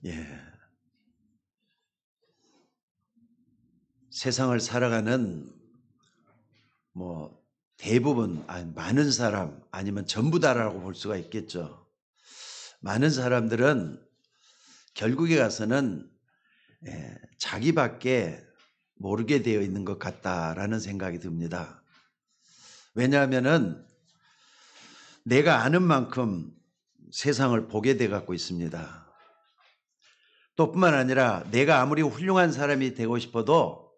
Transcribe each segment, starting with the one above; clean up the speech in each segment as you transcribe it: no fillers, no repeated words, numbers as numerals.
예. 세상을 살아가는 대부분 많은 사람 아니면 전부 다라고 볼 수가 있겠죠. 많은 사람들은 결국에 가서는 자기밖에 모르게 되어 있는 것 같다라는 생각이 듭니다. 왜냐하면은 내가 아는 만큼 세상을 보게 돼 갖고 있습니다. 또 뿐만 아니라 내가 아무리 훌륭한 사람이 되고 싶어도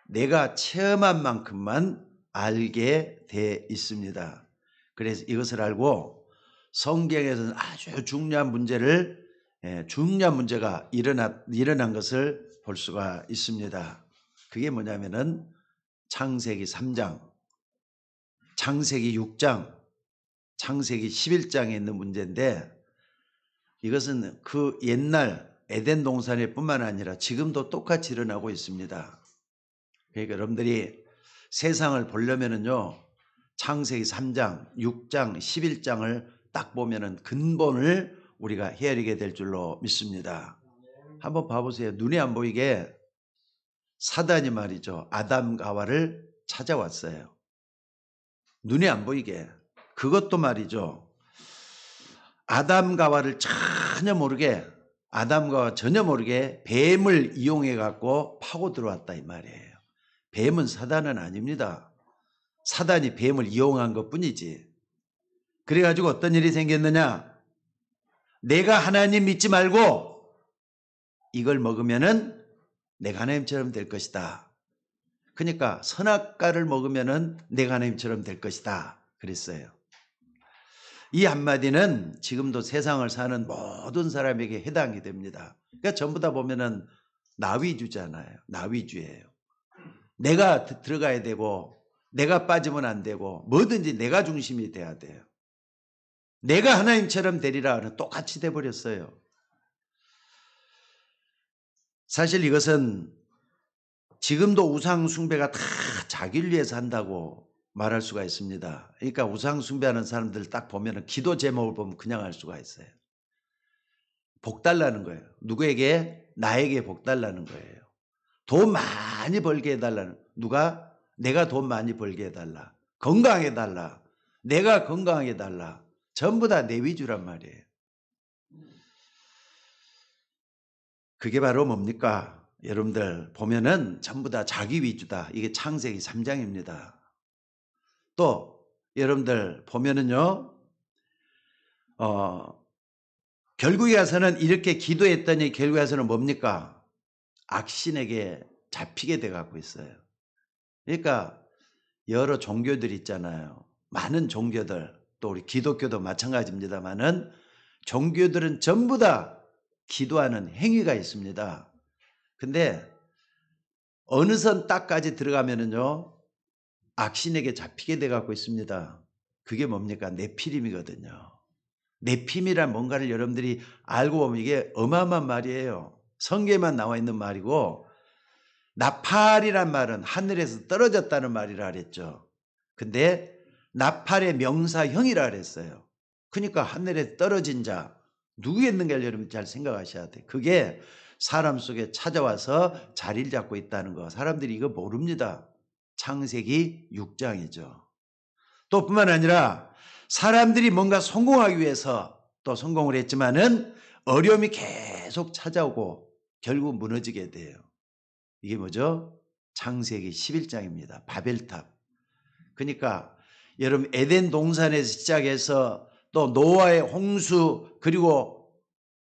내가 체험한 만큼만 알게 돼 있습니다. 그래서 이것을 알고 성경에서는 아주 중요한 문제가 일어난 것을 볼 수가 있습니다. 그게 뭐냐면은 창세기 3장, 창세기 6장, 창세기 11장에 있는 문제인데, 이것은 그 옛날 에덴 동산일 뿐만 아니라 지금도 똑같이 일어나고 있습니다. 그러니까 여러분들이 세상을 보려면은요, 창세기 3장, 6장, 11장을 딱 보면은 근본을 우리가 헤아리게 될 줄로 믿습니다. 한번 봐보세요. 눈에 안 보이게 사단이 말이죠, 아담과 하와를 찾아왔어요. 눈에 안 보이게. 그것도 말이죠, 아담과 하와를 전혀 모르게 뱀을 이용해 갖고 파고 들어왔다 이 말이에요. 뱀은 사단은 아닙니다. 사단이 뱀을 이용한 것뿐이지. 그래가지고 어떤 일이 생겼느냐? 내가 하나님 믿지 말고 이걸 먹으면은 내가 하나님처럼 될 것이다. 그러니까 선악과를 먹으면은 내가 하나님처럼 될 것이다. 그랬어요. 이 한마디는 지금도 세상을 사는 모든 사람에게 해당이 됩니다. 그러니까 전부 다 보면은 나 위주잖아요. 나 위주예요. 내가 들어가야 되고 내가 빠지면 안 되고 뭐든지 내가 중심이 돼야 돼요. 내가 하나님처럼 되리라는 똑같이 돼버렸어요. 사실 이것은 지금도 우상 숭배가 다 자기를 위해서 한다고 말할 수가 있습니다. 그러니까 우상 숭배하는 사람들 딱 보면 기도 제목을 보면 그냥 알 수가 있어요. 복 달라는 거예요. 누구에게? 나에게 복 달라는 거예요. 돈 많이 벌게 해달라는. 누가? 내가 돈 많이 벌게 해달라. 건강하게 해달라. 내가 건강하게 해달라. 전부 다 내 위주란 말이에요. 그게 바로 뭡니까? 여러분들 보면은 전부 다 자기 위주다. 이게 창세기 3장입니다. 또 여러분들 보면은요, 결국에 가서는 이렇게 기도했더니 결국에 가서는 뭡니까? 악신에게 잡히게 돼 갖고 있어요. 그러니까 여러 종교들 있잖아요. 많은 종교들, 또 우리 기독교도 마찬가지입니다만은 종교들은 전부 다 기도하는 행위가 있습니다. 근데 어느 선 딱까지 들어가면은요, 악신에게 잡히게 돼 갖고 있습니다. 그게 뭡니까? 네피림이거든요. 네피림이란 뭔가를 여러분들이 알고 보면 이게 어마어마한 말이에요. 성경에만 나와 있는 말이고, 나팔이란 말은 하늘에서 떨어졌다는 말이라 그랬죠. 근데 나팔의 명사형이라 그랬어요. 그러니까 하늘에 떨어진 자 누구겠는가를 여러분 잘 생각하셔야 돼요. 그게 사람 속에 찾아와서 자리를 잡고 있다는 거. 사람들이 이거 모릅니다. 창세기 6장이죠. 또 뿐만 아니라 사람들이 뭔가 성공하기 위해서 또 성공을 했지만은 어려움이 계속 찾아오고 결국 무너지게 돼요. 이게 뭐죠? 창세기 11장입니다. 바벨탑. 그러니까 여러분 에덴 동산에서 시작해서 또 노아의 홍수 그리고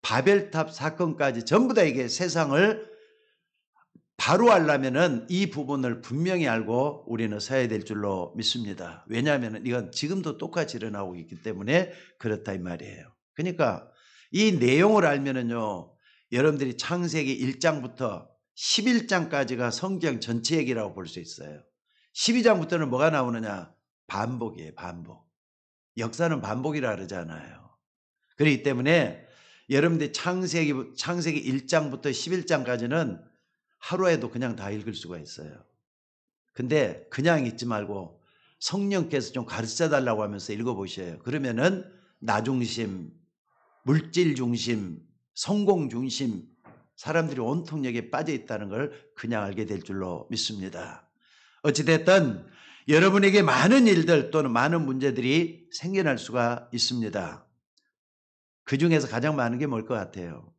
바벨탑 사건까지 전부 다 이게 세상을 바로 하려면은 이 부분을 분명히 알고 우리는 서야 될 줄로 믿습니다. 왜냐하면 이건 지금도 똑같이 일어나고 있기 때문에 그렇다 이 말이에요. 그러니까 이 내용을 알면은요, 여러분들이 창세기 1장부터 11장까지가 성경 전체 얘기라고 볼 수 있어요. 12장부터는 뭐가 나오느냐? 반복이에요, 반복. 역사는 반복이라 그러잖아요. 그렇기 때문에 여러분들이 창세기 1장부터 11장까지는 하루에도 그냥 다 읽을 수가 있어요. 근데 그냥 읽지 말고 성령께서 좀 가르쳐 달라고 하면서 읽어보셔요. 그러면은 나 중심, 물질 중심, 성공 중심, 사람들이 온통 여기에 빠져 있다는 걸 그냥 알게 될 줄로 믿습니다. 어찌됐든 여러분에게 많은 일들 또는 많은 문제들이 생겨날 수가 있습니다. 그 중에서 가장 많은 게 뭘 것 같아요?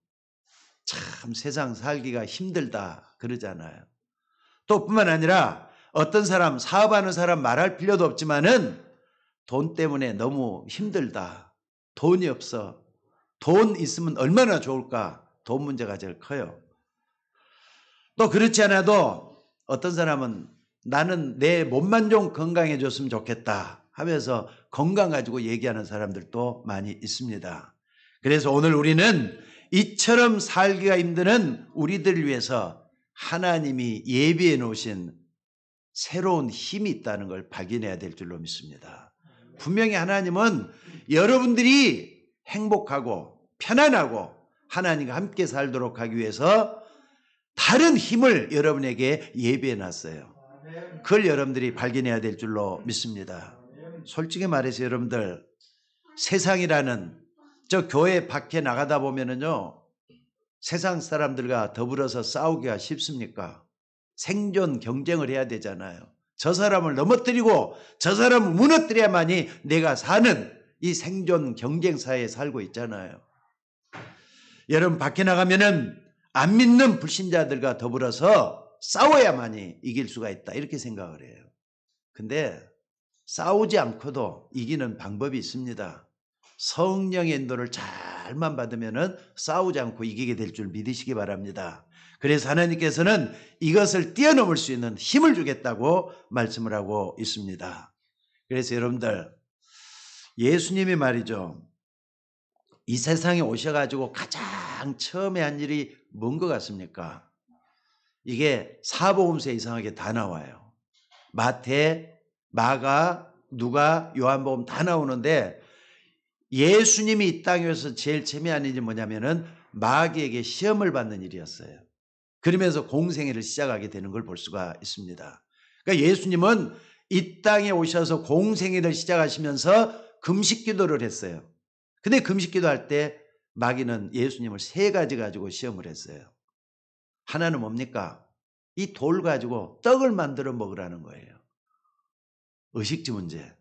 참 세상 살기가 힘들다 그러잖아요. 또 뿐만 아니라 어떤 사람, 사업하는 사람 말할 필요도 없지만은 돈 때문에 너무 힘들다. 돈이 없어. 돈 있으면 얼마나 좋을까? 돈 문제가 제일 커요. 또 그렇지 않아도 어떤 사람은 나는 내 몸만 좀 건강해졌으면 좋겠다 하면서 건강 가지고 얘기하는 사람들도 많이 있습니다. 그래서 오늘 우리는 이처럼 살기가 힘드는 우리들을 위해서 하나님이 예비해 놓으신 새로운 힘이 있다는 걸 발견해야 될 줄로 믿습니다. 분명히 하나님은 여러분들이 행복하고 편안하고 하나님과 함께 살도록 하기 위해서 다른 힘을 여러분에게 예비해 놨어요. 그걸 여러분들이 발견해야 될 줄로 믿습니다. 솔직히 말해서 여러분들, 세상이라는 저 교회 밖에 나가다 보면은요, 세상 사람들과 더불어서 싸우기가 쉽습니까? 생존 경쟁을 해야 되잖아요. 저 사람을 넘어뜨리고 저 사람을 무너뜨려야만이 내가 사는 이 생존 경쟁사에 살고 있잖아요. 여러분 밖에 나가면은 안 믿는 불신자들과 더불어서 싸워야만이 이길 수가 있다 이렇게 생각을 해요. 근데 싸우지 않고도 이기는 방법이 있습니다. 성령의 인도를 잘만 받으면은 싸우지 않고 이기게 될 줄 믿으시기 바랍니다. 그래서 하나님께서는 이것을 뛰어넘을 수 있는 힘을 주겠다고 말씀을 하고 있습니다. 그래서 여러분들, 예수님이 말이죠, 이 세상에 오셔가지고 가장 처음에 한 일이 뭔 것 같습니까? 이게 사복음서에 이상하게 다 나와요. 마태, 마가, 누가, 요한복음 다 나오는데 예수님이 이 땅에 와서 제일 재미난 일이 뭐냐면은 마귀에게 시험을 받는 일이었어요. 그러면서 공생애를 시작하게 되는 걸 볼 수가 있습니다. 그러니까 예수님은 이 땅에 오셔서 공생애를 시작하시면서 금식 기도를 했어요. 근데 금식 기도할 때 마귀는 예수님을 세 가지 가지고 시험을 했어요. 하나는 뭡니까? 이 돌 가지고 떡을 만들어 먹으라는 거예요. 의식주 문제.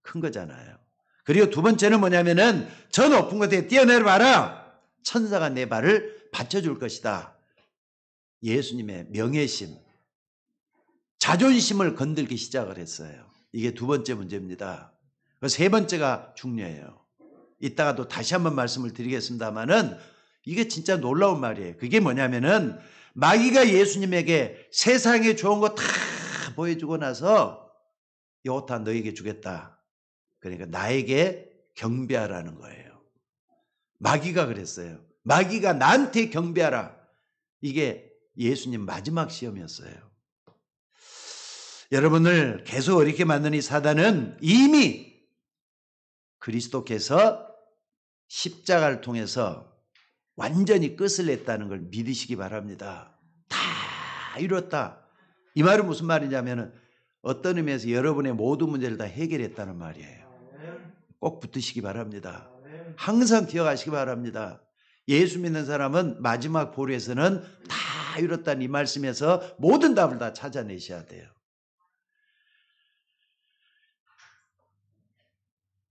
큰 거잖아요. 그리고 두 번째는 뭐냐면은 저 높은 곳에 뛰어내려봐라. 천사가 내 발을 받쳐줄 것이다. 예수님의 명예심, 자존심을 건들기 시작을 했어요. 이게 두 번째 문제입니다. 세 번째가 중요해요. 이따가도 다시 한번 말씀을 드리겠습니다만은 이게 진짜 놀라운 말이에요. 그게 뭐냐면은 마귀가 예수님에게 세상에 좋은 거 다 보여주고 나서 이거 다 너에게 주겠다. 그러니까 나에게 경배하라는 거예요. 마귀가 그랬어요. 마귀가 나한테 경배하라. 이게 예수님 마지막 시험이었어요. 여러분을 계속 어렵게 만드는 이 사단은 이미 그리스도께서 십자가를 통해서 완전히 끝을 냈다는 걸 믿으시기 바랍니다. 다 이뤘다. 이 말은 무슨 말이냐면 어떤 의미에서 여러분의 모든 문제를 다 해결했다는 말이에요. 꼭 붙으시기 바랍니다. 항상 기억하시기 바랍니다. 예수 믿는 사람은 마지막 보루에서는 다 이뤘다는 이 말씀에서 모든 답을 다 찾아내셔야 돼요.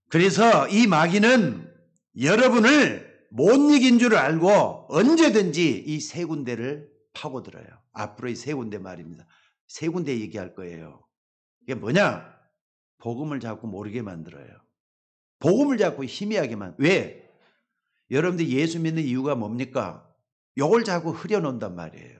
그래서 이 마귀는 여러분을 못 이긴 줄 알고 언제든지 이 세 군데를 파고들어요. 앞으로 이 세 군데 말입니다. 세 군데 얘기할 거예요. 이게 뭐냐? 복음을 자꾸 모르게 만들어요. 복음을 자꾸 희미하게 왜? 여러분들 예수 믿는 이유가 뭡니까? 요걸 자꾸 흐려놓는단 말이에요.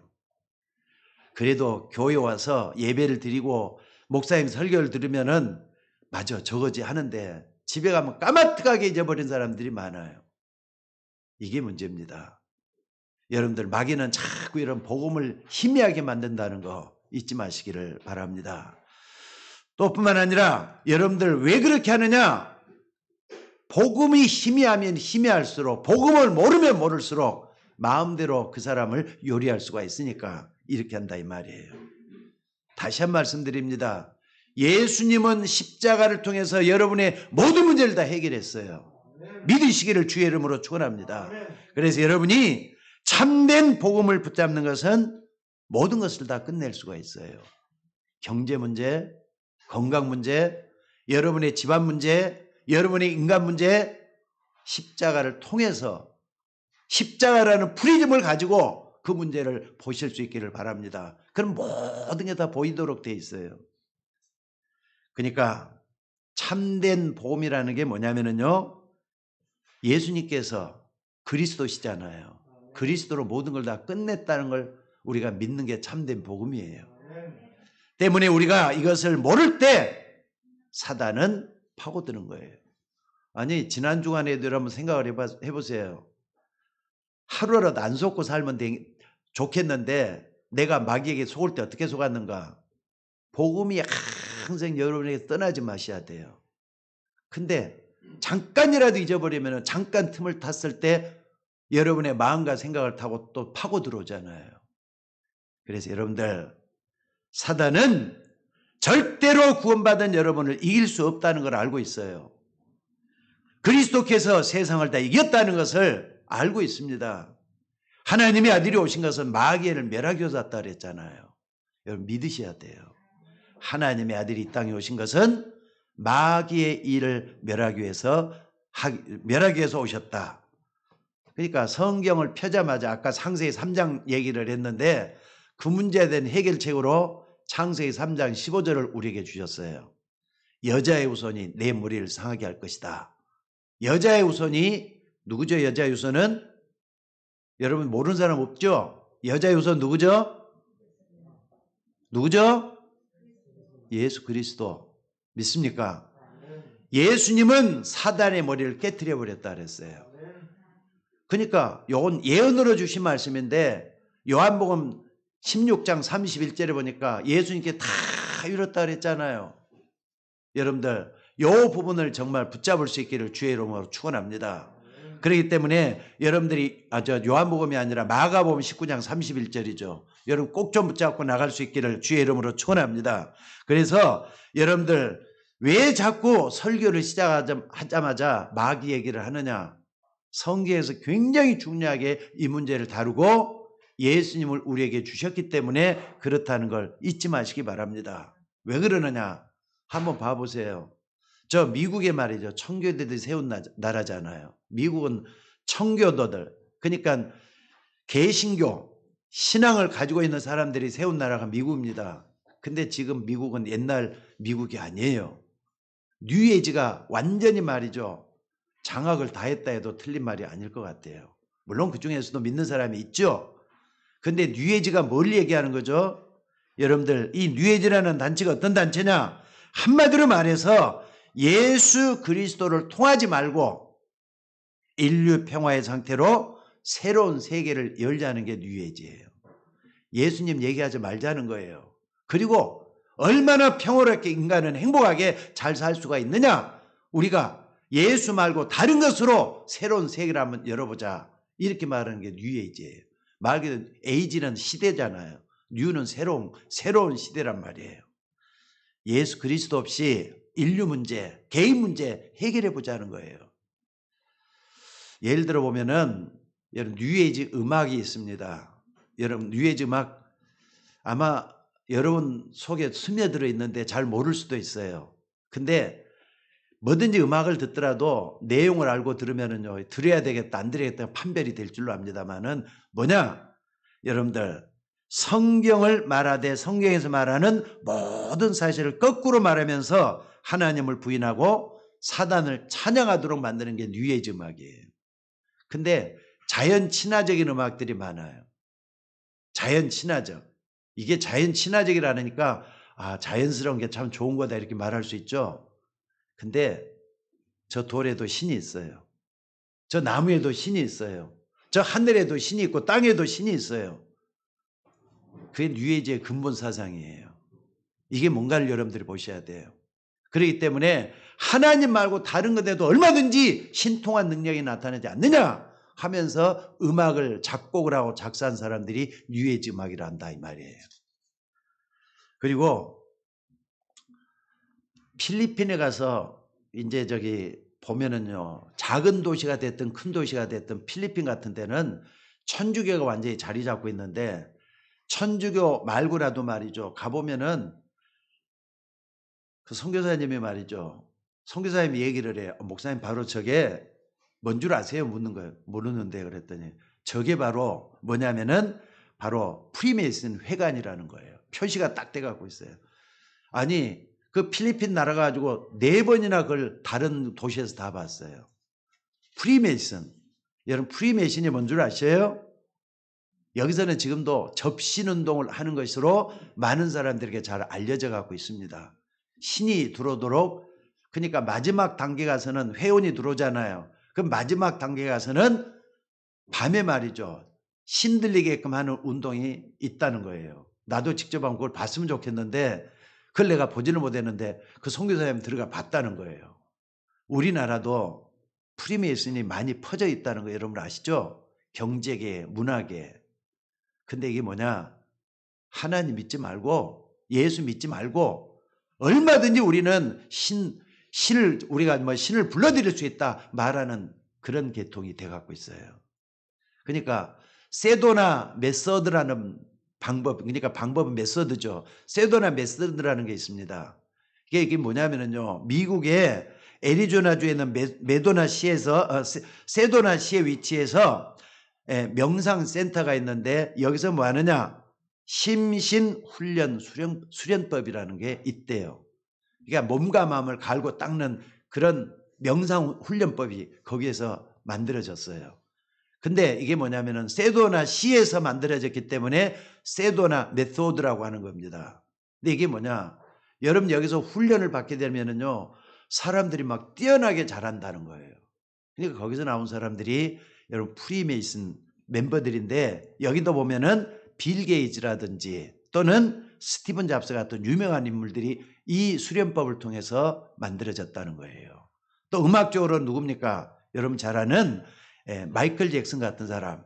그래도 교회 와서 예배를 드리고 목사님 설교를 들으면은 맞아 저거지 하는데 집에 가면 까마득하게 잊어버린 사람들이 많아요. 이게 문제입니다. 여러분들 마귀는 자꾸 이런 복음을 희미하게 만든다는 거 잊지 마시기를 바랍니다. 또 뿐만 아니라 여러분들 왜 그렇게 하느냐? 복음이 희미하면 희미할수록 복음을 모르면 모를수록 마음대로 그 사람을 요리할 수가 있으니까 이렇게 한다 이 말이에요. 다시 한 말씀드립니다. 예수님은 십자가를 통해서 여러분의 모든 문제를 다 해결했어요. 믿으시기를 주의 이름으로 축원합니다. 그래서 여러분이 참된 복음을 붙잡는 것은 모든 것을 다 끝낼 수가 있어요. 경제 문제, 건강 문제, 여러분의 집안 문제, 여러분의 인간 문제, 십자가를 통해서 십자가라는 프리즘을 가지고 그 문제를 보실 수 있기를 바랍니다. 그럼 모든 게 다 보이도록 돼 있어요. 그러니까 참된 복음이라는 게 뭐냐면요, 예수님께서 그리스도시잖아요. 그리스도로 모든 걸 다 끝냈다는 걸 우리가 믿는 게 참된 복음이에요. 때문에 우리가 이것을 모를 때 사단은 파고드는 거예요. 아니, 지난 주간에도 여러분 생각을 해보세요. 하루라도 안 속고 살면 좋겠는데 내가 마귀에게 속을 때 어떻게 속았는가? 복음이 항상 여러분에게 떠나지 마셔야 돼요. 근데 잠깐이라도 잊어버리면 잠깐 틈을 탔을 때 여러분의 마음과 생각을 타고 또 파고 들어오잖아요. 그래서 여러분들, 사단은 절대로 구원받은 여러분을 이길 수 없다는 걸 알고 있어요. 그리스도께서 세상을 다 이겼다는 것을 알고 있습니다. 하나님의 아들이 오신 것은 마귀를 멸하기위해서 그랬잖아요. 여러분 믿으셔야 돼요. 하나님의 아들이 이 땅에 오신 것은 마귀의 일을 멸하기 위해서 오셨다. 그러니까 성경을 펴자마자 아까 창세기 3장 얘기를 했는데 그 문제에 대한 해결책으로 창세기 3장 15절을 우리에게 주셨어요. 여자의 후손이 내 머리를 상하게 할 것이다. 여자의 후손이 누구죠? 여자의 후손은 여러분 모르는 사람 없죠? 여자의 후손 누구죠? 누구죠? 예수 그리스도. 믿습니까? 예수님은 사단의 머리를 깨트려 버렸다 그랬어요. 그러니까 이건 예언으로 주신 말씀인데 요한복음 16장 31절에 보니까 예수님께 다 이뤘다 그랬잖아요. 여러분들 이 부분을 정말 붙잡을 수 있기를 주의 이름으로 축원합니다. 그렇기 때문에 여러분들이 요한복음이 아니라 마가복음 19장 31절이죠. 여러분 꼭 좀 붙잡고 나갈 수 있기를 주의 이름으로 축원합니다. 그래서 여러분들 왜 자꾸 설교를 시작하자마자 마귀 얘기를 하느냐? 성경에서 굉장히 중요하게 이 문제를 다루고 예수님을 우리에게 주셨기 때문에 그렇다는 걸 잊지 마시기 바랍니다. 왜 그러느냐? 한번 봐보세요. 저 미국의 말이죠. 청교도들이 세운 나라잖아요. 미국은 청교도들, 그러니까 개신교, 신앙을 가지고 있는 사람들이 세운 나라가 미국입니다. 근데 지금 미국은 옛날 미국이 아니에요. 뉴에이지가 완전히 말이죠. 장악을 다 했다 해도 틀린 말이 아닐 것 같아요. 물론 그 중에서도 믿는 사람이 있죠. 근데 뉴에이지가 뭘 얘기하는 거죠? 여러분들, 이 뉴에이지라는 단체가 어떤 단체냐? 한마디로 말해서 예수 그리스도를 통하지 말고 인류 평화의 상태로 새로운 세계를 열자는 게 뉴에이지예요. 예수님 얘기하지 말자는 거예요. 그리고 얼마나 평화롭게 인간은 행복하게 잘 살 수가 있느냐? 우리가 예수 말고 다른 것으로 새로운 세계를 한번 열어보자. 이렇게 말하는 게 뉴에이지예요. 말 그대로 에이지는 시대잖아요. 뉴는 새로운 시대란 말이에요. 예수 그리스도 없이 인류 문제, 개인 문제 해결해 보자는 거예요. 예를 들어 보면은 여러분 뉴에이지 음악이 있습니다. 여러분 뉴에이지 음악 아마 여러분 속에 스며들어 있는데 잘 모를 수도 있어요. 근데 뭐든지 음악을 듣더라도 내용을 알고 들으면은요, 들어야 되겠다, 안 들어야겠다 판별이 될 줄로 압니다만은 뭐냐? 여러분들 성경을 말하되 성경에서 말하는 모든 사실을 거꾸로 말하면서 하나님을 부인하고 사단을 찬양하도록 만드는 게 뉴에이지 음악이에요. 근데 자연 친화적인 음악들이 많아요. 자연 친화적. 이게 자연 친화적이라니까 자연스러운 게 참 좋은 거다 이렇게 말할 수 있죠. 근데 저 돌에도 신이 있어요. 저 나무에도 신이 있어요. 저 하늘에도 신이 있고 땅에도 신이 있어요. 그게 뉴에이지의 근본 사상이에요. 이게 뭔가를 여러분들이 보셔야 돼요. 그렇기 때문에 하나님 말고 다른 것에도 얼마든지 신통한 능력이 나타나지 않느냐 하면서 음악을 작곡을 하고 작사한 사람들이 뉴에이지 음악이라 한다 이 말이에요. 그리고 필리핀에 가서 이제 보면은요, 작은 도시가 됐든 큰 도시가 됐든 필리핀 같은 데는 천주교가 완전히 자리 잡고 있는데, 천주교 말고라도 말이죠, 가보면은 그 선교사님이 말이죠, 선교사님이 얘기를 해요. 목사님, 바로 저게 뭔 줄 아세요? 묻는 거예요. 모르는데. 그랬더니 저게 바로 뭐냐면은 바로 프리메이슨 회관이라는 거예요. 표시가 딱 돼갖고 있어요. 아니, 그 필리핀 나라 가지고 4번이나 그걸 다른 도시에서 다 봤어요. 프리메이슨. 여러분, 프리메이슨이 뭔 줄 아세요? 여기서는 지금도 접신운동을 하는 것으로 많은 사람들에게 잘 알려져 갖고 있습니다. 신이 들어오도록, 그러니까 마지막 단계 가서는 회원이 들어오잖아요. 그럼 마지막 단계 가서는 밤에 말이죠, 신 들리게끔 하는 운동이 있다는 거예요. 나도 직접 한번 그걸 봤으면 좋겠는데 그걸 내가 보지는 못했는데 그 선교사님 들어가 봤다는 거예요. 우리나라도 프리메이슨이 많이 퍼져 있다는 거 여러분 아시죠? 경제계, 문화계. 근데 이게 뭐냐? 하나님 믿지 말고 예수 믿지 말고 얼마든지 우리는 신을, 우리가 뭐 신을 불러들일 수 있다 말하는 그런 계통이 돼 갖고 있어요. 그러니까 세도나 메서드라는 방법, 그러니까 방법은 메서드죠. 세도나 메서드라는 게 있습니다. 이게 뭐냐면은요, 미국의 애리조나주에 있는 메도나시에서 세도나시의 위치에서 명상센터가 있는데, 여기서 뭐 하느냐, 심신훈련 수련법이라는 게 있대요. 그러니까 몸과 마음을 갈고 닦는 그런 명상훈련법이 거기에서 만들어졌어요. 근데 이게 뭐냐면은 세도나 시에서 만들어졌기 때문에 세도나 메소드라고 하는 겁니다. 근데 이게 뭐냐, 여러분 여기서 훈련을 받게 되면은요, 사람들이 막 뛰어나게 잘한다는 거예요. 그러니까 거기서 나온 사람들이 여러분 프리메이슨 멤버들인데, 여기도 보면은 빌 게이츠라든지 또는 스티븐 잡스 같은 유명한 인물들이 이 수련법을 통해서 만들어졌다는 거예요. 또 음악적으로 누굽니까? 여러분 잘 아는 마이클 잭슨 같은 사람,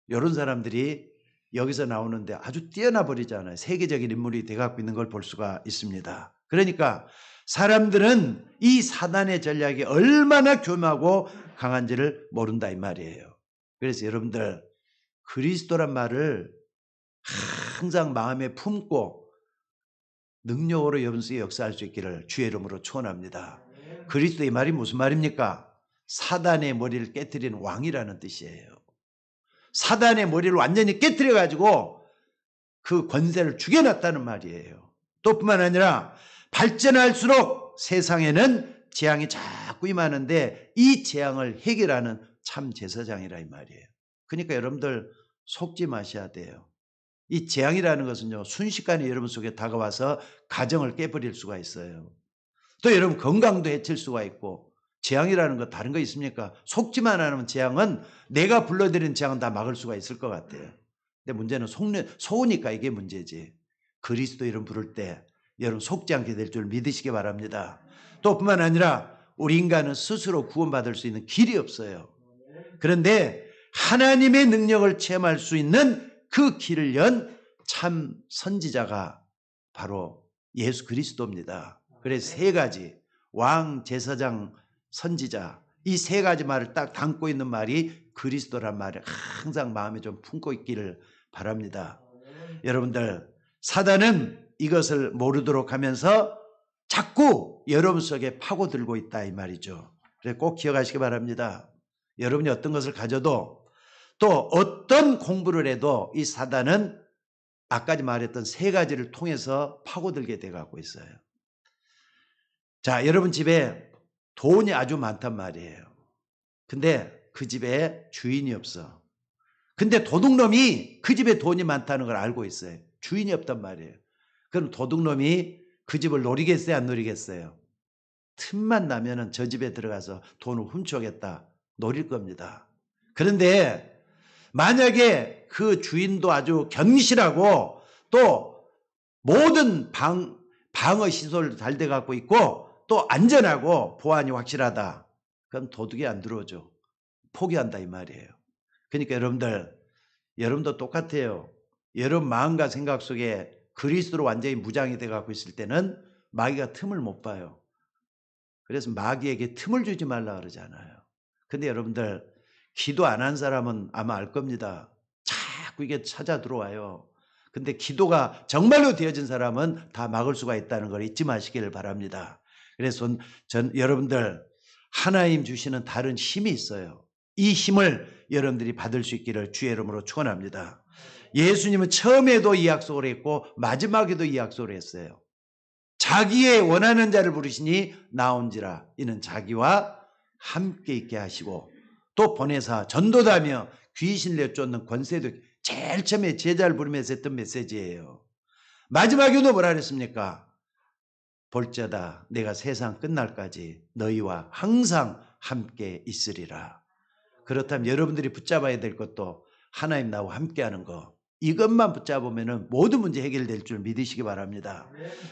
이런 사람들이 여기서 나오는데 아주 뛰어나 버리잖아요. 세계적인 인물이 돼갖고 있는 걸 볼 수가 있습니다. 그러니까 사람들은 이 사단의 전략이 얼마나 교묘하고 강한지를 모른다 이 말이에요. 그래서 여러분들 그리스도란 말을 항상 마음에 품고 능력으로 여러분 속에 역사할 수 있기를 주의 이름으로 축원합니다. 그리스도의 말이 무슨 말입니까? 사단의 머리를 깨트리는 왕이라는 뜻이에요. 사단의 머리를 완전히 깨트려 가지고 그 권세를 죽여놨다는 말이에요. 또 뿐만 아니라 발전할수록 세상에는 재앙이 자꾸 임하는데 이 재앙을 해결하는 참 제사장이라 이 말이에요. 그러니까 여러분들 속지 마셔야 돼요. 이 재앙이라는 것은요, 순식간에 여러분 속에 다가와서 가정을 깨버릴 수가 있어요. 또 여러분 건강도 해칠 수가 있고, 재앙이라는 거 다른 거 있습니까? 속지만 않으면 재앙은, 내가 불러들인 재앙은 다 막을 수가 있을 것 같아요. 근데 문제는 속으니까 이게 문제지. 그리스도 이름 부를 때 여러분 속지 않게 될 줄 믿으시기 바랍니다. 또 뿐만 아니라 우리 인간은 스스로 구원받을 수 있는 길이 없어요. 그런데 하나님의 능력을 체험할 수 있는 그 길을 연 참 선지자가 바로 예수 그리스도입니다. 그래서 3가지, 왕, 제사장, 선지자, 이 3가지 말을 딱 담고 있는 말이 그리스도란 말을 항상 마음에 좀 품고 있기를 바랍니다. 여러분들, 사단은 이것을 모르도록 하면서 자꾸 여러분 속에 파고들고 있다 이 말이죠. 그래서 꼭 기억하시기 바랍니다. 여러분이 어떤 것을 가져도, 또 어떤 공부를 해도 이 사단은 아까 말했던 3가지를 통해서 파고들게 돼가고 있어요. 자, 여러분 집에 돈이 아주 많단 말이에요. 근데 그 집에 주인이 없어. 근데 도둑놈이 그 집에 돈이 많다는 걸 알고 있어요. 주인이 없단 말이에요. 그럼 도둑놈이 그 집을 노리겠어요, 안 노리겠어요? 틈만 나면은 저 집에 들어가서 돈을 훔쳐오겠다, 노릴 겁니다. 그런데 만약에 그 주인도 아주 견실하고 또 모든 방어 시설 잘 돼 갖고 있고 또 안전하고 보안이 확실하다, 그럼 도둑이 안 들어오죠. 포기한다 이 말이에요. 그러니까 여러분도 똑같아요. 여러분 마음과 생각 속에 그리스도로 완전히 무장이 돼 갖고 있을 때는 마귀가 틈을 못 봐요. 그래서 마귀에게 틈을 주지 말라 그러잖아요. 근데 여러분들 기도 안 한 사람은 아마 알 겁니다. 자꾸 이게 찾아 들어와요. 근데 기도가 정말로 되어진 사람은 다 막을 수가 있다는 걸 잊지 마시기를 바랍니다. 그래서 여러분들 하나님 주시는 다른 힘이 있어요. 이 힘을 여러분들이 받을 수 있기를 주의 이름으로 축원합니다. 예수님은 처음에도 이 약속을 했고 마지막에도 이 약속을 했어요. 자기의 원하는 자를 부르시니 나온지라. 이는 자기와 함께 있게 하시고 또 보내사 전도다며 귀신 내쫓는 권세도. 제일 처음에 제자를 부르면서 했던 메시지예요. 마지막에도 뭐라 그랬습니까? 볼자다 내가 세상 끝날까지 너희와 항상 함께 있으리라. 그렇다면 여러분들이 붙잡아야 될 것도 하나님 나와 함께하는 거, 이것만 붙잡으면 모든 문제 해결될 줄 믿으시기 바랍니다.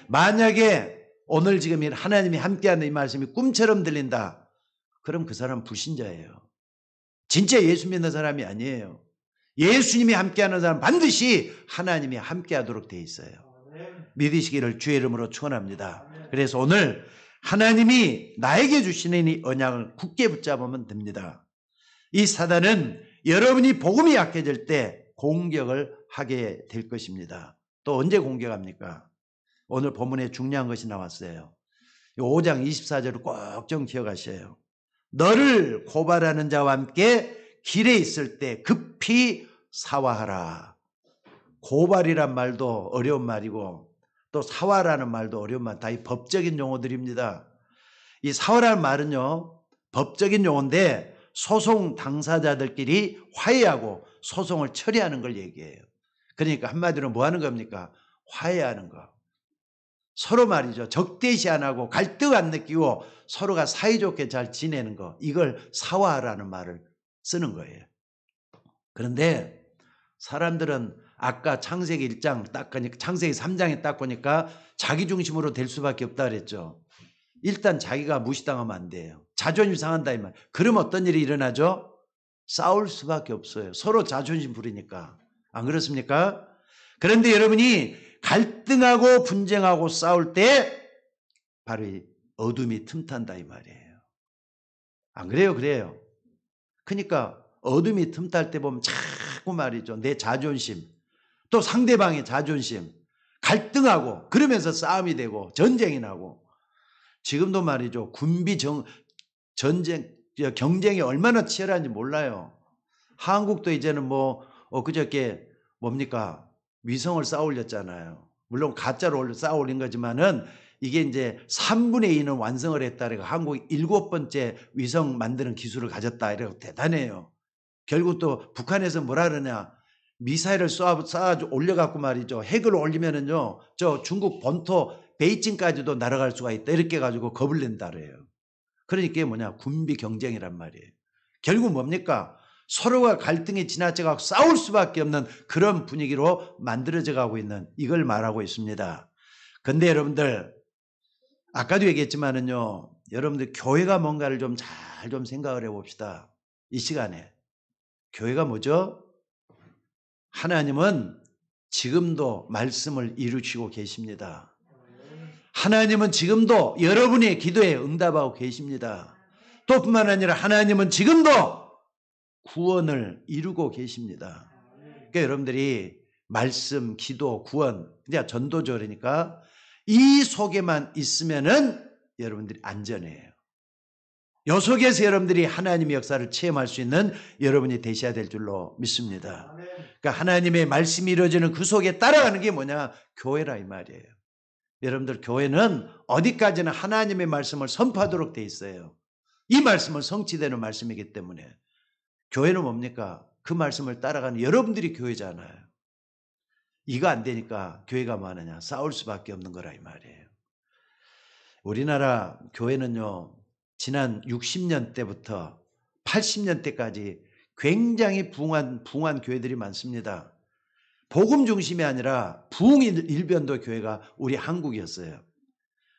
만약에 오늘 지금 하나님이 함께하는 이 말씀이 꿈처럼 들린다, 그럼 그 사람 불신자예요. 진짜 예수 믿는 사람이 아니에요. 예수님이 함께하는 사람 반드시 하나님이 함께하도록 되어 있어요. 믿으시기를 주의 이름으로 축원합니다. 그래서 오늘 하나님이 나에게 주시는 이 언약을 굳게 붙잡으면 됩니다. 이 사단은 여러분이 복음이 약해질 때 공격을 하게 될 것입니다. 또 언제 공격합니까? 오늘 본문에 중요한 것이 나왔어요. 5장 24절을 꼭 좀 기억하셔요. 너를 고발하는 자와 함께 길에 있을 때 급히 사화하라. 고발이란 말도 어려운 말이고 또 사화라는 말도 어려운 말, 다 이 법적인 용어들입니다. 이 사화라는 말은요, 법적인 용어인데 소송 당사자들끼리 화해하고 소송을 처리하는 걸 얘기해요. 그러니까 한마디로 뭐 하는 겁니까? 화해하는 거. 서로 말이죠. 적대시 안 하고 갈등 안 느끼고 서로가 사이좋게 잘 지내는 거. 이걸 사화라는 말을 쓰는 거예요. 그런데 사람들은 아까 창세기 1장 딱 보니까, 창세기 3장에 딱 보니까 자기 중심으로 될 수밖에 없다 그랬죠. 일단 자기가 무시당하면 안 돼요. 자존심 상한다 이 말. 그럼 어떤 일이 일어나죠? 싸울 수밖에 없어요. 서로 자존심 부리니까. 안 그렇습니까? 그런데 여러분이 갈등하고 분쟁하고 싸울 때 바로 이 어둠이 틈탄다 이 말이에요. 안 그래요? 그래요. 그러니까 어둠이 틈탈 때 보면 자꾸 말이죠. 내 자존심, 또 상대방의 자존심, 갈등하고 그러면서 싸움이 되고 전쟁이 나고. 지금도 말이죠. 군비 전쟁, 경쟁이 얼마나 치열한지 몰라요. 한국도 이제는 그저께 뭡니까? 위성을 쌓아 올렸잖아요. 물론 가짜로 쌓아 올린 거지만은 이게 이제 3분의 2는 완성을 했다. 그러니까 한국이 7번째 위성 만드는 기술을 가졌다. 이러고 대단해요. 결국 또 북한에서 뭐라 그러냐. 미사일을 쏴 올려갖고 말이죠. 핵을 올리면은요, 저 중국 본토 베이징까지도 날아갈 수가 있다. 이렇게 해가지고 겁을 낸다 그래요. 그러니까 이게 뭐냐. 군비 경쟁이란 말이에요. 결국 뭡니까? 서로가 갈등이 지나쳐가고 싸울 수밖에 없는 그런 분위기로 만들어져 가고 있는, 이걸 말하고 있습니다. 근데 여러분들, 아까도 얘기했지만은요, 여러분들 교회가 뭔가를 좀 잘 좀 생각을 해봅시다. 이 시간에. 교회가 뭐죠? 하나님은 지금도 말씀을 이루시고 계십니다. 하나님은 지금도 여러분의 기도에 응답하고 계십니다. 또 뿐만 아니라 하나님은 지금도 구원을 이루고 계십니다. 그러니까 여러분들이 말씀, 기도, 구원, 그냥 전도절이니까 이 속에만 있으면은 여러분들이 안전해요. 요 속에서 여러분들이 하나님의 역사를 체험할 수 있는 여러분이 되셔야 될 줄로 믿습니다. 그러니까 하나님의 말씀이 이루어지는 그 속에 따라가는 게 뭐냐? 교회라 이 말이에요. 여러분들 교회는 어디까지나 하나님의 말씀을 선포하도록 돼 있어요. 이 말씀은 성취되는 말씀이기 때문에. 교회는 뭡니까? 그 말씀을 따라가는 여러분들이 교회잖아요. 이거 안 되니까 교회가 뭐 하느냐? 싸울 수밖에 없는 거라 이 말이에요. 우리나라 교회는요, 지난 60년 때부터 80년 때까지 굉장히 부흥한 교회들이 많습니다. 복음 중심이 아니라 부흥 일변도 교회가 우리 한국이었어요.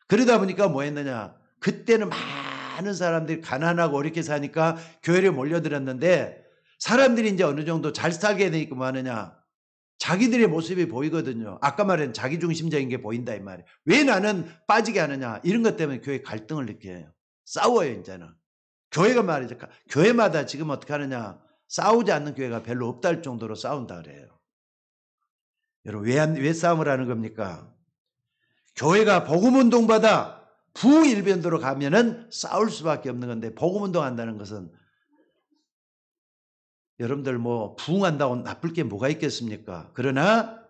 그러다 보니까 뭐 했느냐? 그때는 많은 사람들이 가난하고 어렵게 사니까 교회를 몰려들었는데 사람들이 이제 어느 정도 잘 살게 되니까 뭐 하느냐? 자기들의 모습이 보이거든요. 아까 말한 자기중심적인 게 보인다 이 말이에요. 왜 나는 빠지게 하느냐? 이런 것 때문에 교회 갈등을 느껴요. 싸워요, 이제는. 교회가 말이죠. 교회마다 지금 어떻게 하느냐. 싸우지 않는 교회가 별로 없다 할 정도로 싸운다 그래요. 여러분, 왜 싸움을 하는 겁니까? 교회가 복음운동받아 부일변도로 가면은 싸울 수밖에 없는 건데, 복음운동 한다는 것은 여러분들 뭐 부흥한다고 나쁠 게 뭐가 있겠습니까? 그러나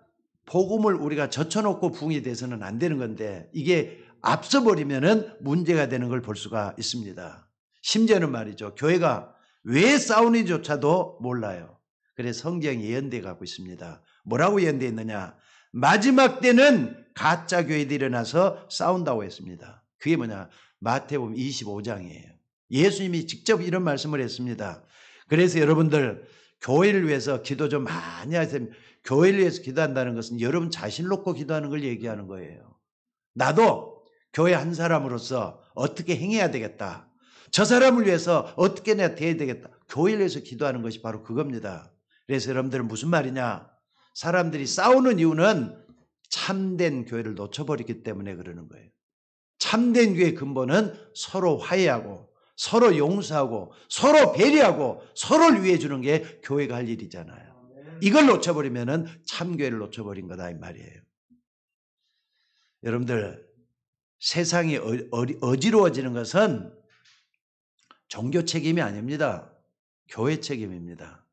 복음을 우리가 젖혀놓고 부흥이 돼서는 안 되는 건데, 이게 앞서버리면은 문제가 되는 걸 볼 수가 있습니다. 심지어는 말이죠. 교회가 왜 싸우는지조차도 몰라요. 그래서 성경이 예언되어 가고 있습니다. 뭐라고 예언되어 있느냐? 마지막 때는 가짜 교회들이 일어나서 싸운다고 했습니다. 그게 뭐냐? 마태복음 25장이에요. 예수님이 직접 이런 말씀을 했습니다. 그래서 여러분들 교회를 위해서 기도 좀 많이 하세요. 교회를 위해서 기도한다는 것은 여러분 자신을 놓고 기도하는 걸 얘기하는 거예요. 나도 교회 한 사람으로서 어떻게 행해야 되겠다. 저 사람을 위해서 어떻게 내가 돼야 되겠다. 교회를 위해서 기도하는 것이 바로 그겁니다. 그래서 여러분들은 무슨 말이냐? 사람들이 싸우는 이유는 참된 교회를 놓쳐버리기 때문에 그러는 거예요. 참된 교회의 근본은 서로 화해하고 서로 용서하고 서로 배려하고 서로를 위해 주는 게 교회가 할 일이잖아요. 이걸 놓쳐버리면 참교회를 놓쳐버린 거다 이 말이에요. 여러분들, 세상이 어지러워지는 것은 종교 책임이 아닙니다. 교회 책임입니다.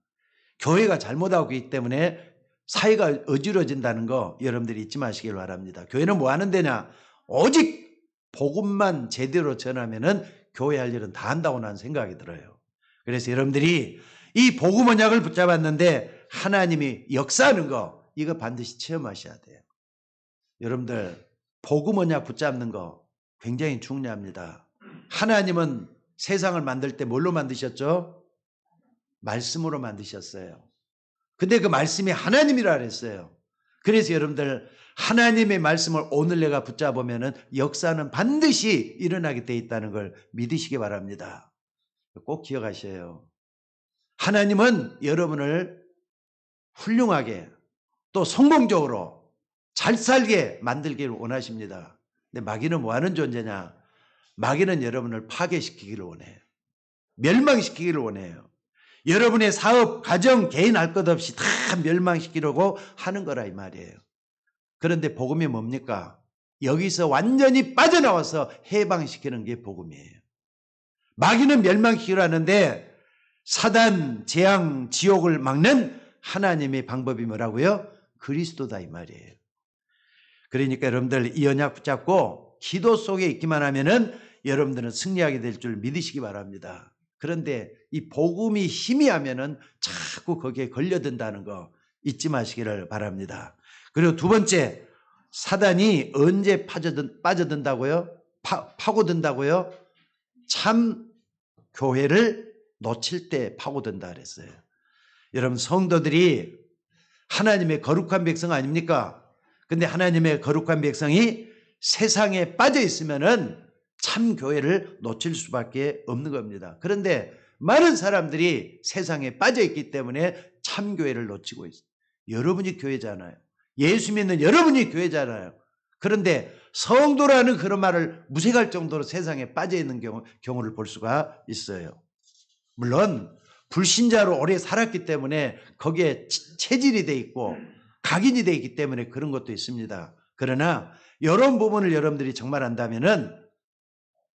교회가 잘못하고 있기 때문에 사회가 어지러워진다는 거 여러분들이 잊지 마시길 바랍니다. 교회는 뭐 하는 데냐? 오직 복음만 제대로 전하면은 교회 할 일은 다 한다고 나는 생각이 들어요. 그래서 여러분들이 이 복음 언약을 붙잡았는데 하나님이 역사하는 거, 이거 반드시 체험하셔야 돼요. 여러분들, 복음 언약 붙잡는 거 굉장히 중요합니다. 하나님은 세상을 만들 때 뭘로 만드셨죠? 말씀으로 만드셨어요. 근데 그 말씀이 하나님이라 그랬어요. 그래서 여러분들, 하나님의 말씀을 오늘 내가 붙잡으면 역사는 반드시 일어나게 돼 있다는 걸 믿으시기 바랍니다. 꼭 기억하셔요. 하나님은 여러분을 훌륭하게 또 성공적으로 잘 살게 만들기를 원하십니다. 근데 마귀는 뭐 하는 존재냐? 마귀는 여러분을 파괴시키기를 원해요. 멸망시키기를 원해요. 여러분의 사업, 가정, 개인 할 것 없이 다 멸망시키려고 하는 거라 이 말이에요. 그런데 복음이 뭡니까? 여기서 완전히 빠져나와서 해방시키는 게 복음이에요. 마귀는 멸망시키려 하는데 사단, 재앙, 지옥을 막는 하나님의 방법이 뭐라고요? 그리스도다 이 말이에요. 그러니까 여러분들 이 언약 붙잡고 기도 속에 있기만 하면은 여러분들은 승리하게 될 줄 믿으시기 바랍니다. 그런데 이 복음이 희미하면은 자꾸 거기에 걸려든다는 거 잊지 마시기를 바랍니다. 그리고 두 번째, 사단이 언제 빠져든다고요? 파고든다고요? 참 교회를 놓칠 때 파고든다 그랬어요. 여러분, 성도들이 하나님의 거룩한 백성 아닙니까? 근데 하나님의 거룩한 백성이 세상에 빠져 있으면은 참 교회를 놓칠 수밖에 없는 겁니다. 그런데 많은 사람들이 세상에 빠져 있기 때문에 참 교회를 놓치고 있어요. 여러분이 교회잖아요. 예수 믿는 여러분이 교회잖아요. 그런데 성도라는 그런 말을 무색할 정도로 세상에 빠져 있는 경우를 볼 수가 있어요. 물론 불신자로 오래 살았기 때문에 거기에 체질이 돼 있고 각인이 돼 있기 때문에 그런 것도 있습니다. 그러나 이런 부분을 여러분들이 정말 안다면은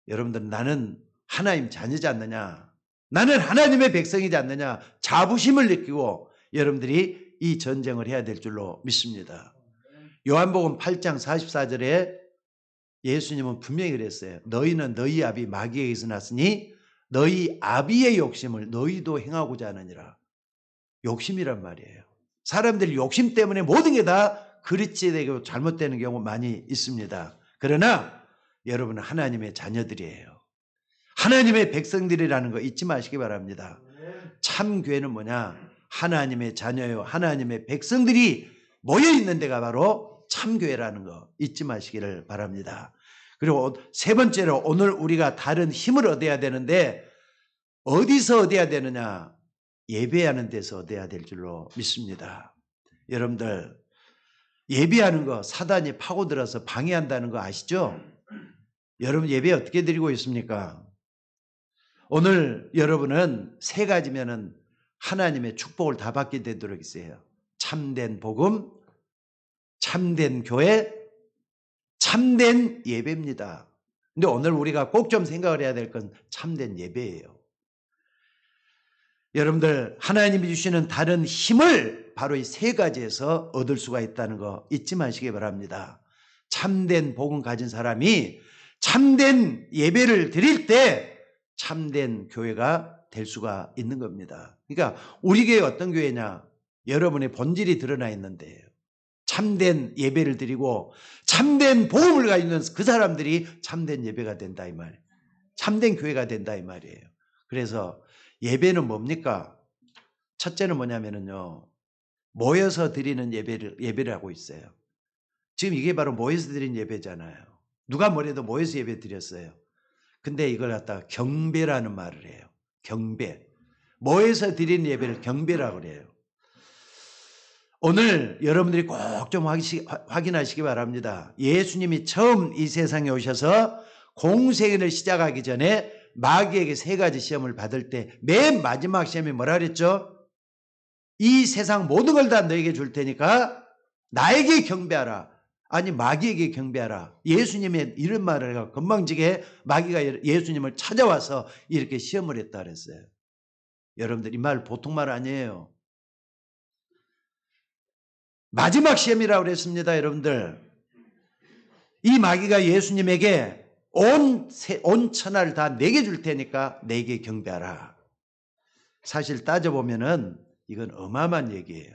여러분들, 나는 하나님 자녀지 않느냐, 나는 하나님의 백성이지 않느냐 자부심을 느끼고 여러분들이 이 전쟁을 해야 될 줄로 믿습니다. 요한복음 8장 44절에 예수님은 분명히 그랬어요. 너희는 너희 아비 마귀에게서 났으니 너희 아비의 욕심을 너희도 행하고자 하느니라. 욕심이란 말이에요. 사람들이 욕심 때문에 모든 게 다 그릇이 되고 잘못되는 경우 많이 있습니다. 그러나 여러분은 하나님의 자녀들이에요. 하나님의 백성들이라는 거 잊지 마시기 바랍니다. 참 교회는 뭐냐? 하나님의 자녀요, 하나님의 백성들이 모여 있는 데가 바로 참 교회라는 거 잊지 마시기를 바랍니다. 그리고 세 번째로, 오늘 우리가 다른 힘을 얻어야 되는데 어디서 얻어야 되느냐? 예배하는 데서 얻어야 될 줄로 믿습니다. 여러분들, 예배하는 거 사단이 파고들어서 방해한다는 거 아시죠? 여러분 예배 어떻게 드리고 있습니까? 오늘 여러분은 세 가지면은 하나님의 축복을 다 받게 되도록 있어요. 참된 복음, 참된 교회, 참된 예배입니다. 근데 오늘 우리가 꼭 좀 생각을 해야 될 건 참된 예배예요. 여러분들 하나님이 주시는 다른 힘을 바로 이 세 가지에서 얻을 수가 있다는 거 잊지 마시기 바랍니다. 참된 복음 가진 사람이 참된 예배를 드릴 때 참된 교회가 될 수가 있는 겁니다. 그러니까 우리 교회 어떤 교회냐? 여러분의 본질이 드러나 있는데요. 참된 예배를 드리고 참된 복음을 가지고 있는 그 사람들이 참된 예배가 된다 이 말이에요. 참된 교회가 된다 이 말이에요. 그래서 예배는 뭡니까? 첫째는 뭐냐면요. 모여서 드리는 예배를 하고 있어요. 지금 이게 바로 모여서 드리는 예배잖아요. 누가 뭐래도 모여서 예배 드렸어요. 근데 이걸 갖다가 경배라는 말을 해요. 경배. 모여서 드리는 예배를 경배라고 그래요. 오늘 여러분들이 꼭 좀 확인하시기 바랍니다. 예수님이 처음 이 세상에 오셔서 공생애를 시작하기 전에 마귀에게 세 가지 시험을 받을 때 맨 마지막 시험이 뭐라 그랬죠? 이 세상 모든 걸 다 너에게 줄 테니까 나에게 경배하라. 아니 마귀에게 경배하라. 예수님의 이런 말을 해서 건방지게 마귀가 예수님을 찾아와서 이렇게 시험을 했다 그랬어요. 여러분들 이 말 보통 말 아니에요. 마지막 시험이라고 그랬습니다. 여러분들 이 마귀가 예수님에게 온 천하를 다 내게 줄 테니까 내게 경배하라. 사실 따져보면은 이건 어마어마한 얘기예요.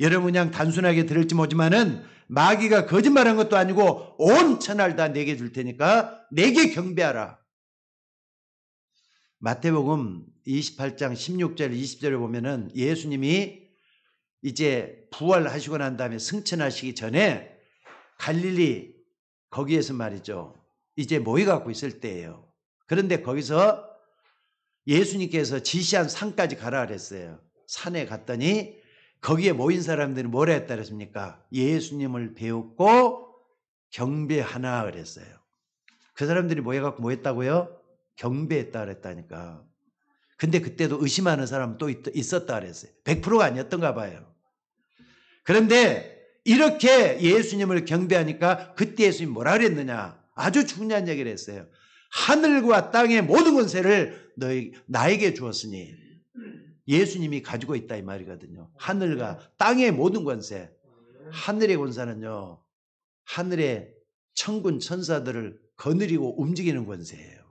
여러분 그냥 단순하게 들을지 모르지만은 마귀가 거짓말한 것도 아니고 온 천하를 다 내게 줄 테니까 내게 경배하라. 마태복음 28장 16절 20절에 보면은 예수님이 이제 부활하시고 난 다음에 승천하시기 전에 갈릴리 거기에서 말이죠. 이제 모여갖고 있을 때예요. 그런데 거기서 예수님께서 지시한 산까지 가라 그랬어요. 산에 갔더니 거기에 모인 사람들이 뭐라 했다 그랬습니까? 예수님을 배웠고 경배하나 그랬어요. 그 사람들이 모여갖고 뭐 했다고요? 경배했다 그랬다니까. 근데 그때도 의심하는 사람은 또 있었다 그랬어요. 100%가 아니었던가 봐요. 그런데 이렇게 예수님을 경배하니까 그때 예수님이 뭐라 그랬느냐? 아주 중요한 얘기를 했어요. 하늘과 땅의 모든 권세를 나에게 주었으니 예수님이 가지고 있다 이 말이거든요. 하늘과 땅의 모든 권세. 하늘의 권세는요. 하늘의 천군 천사들을 거느리고 움직이는 권세예요.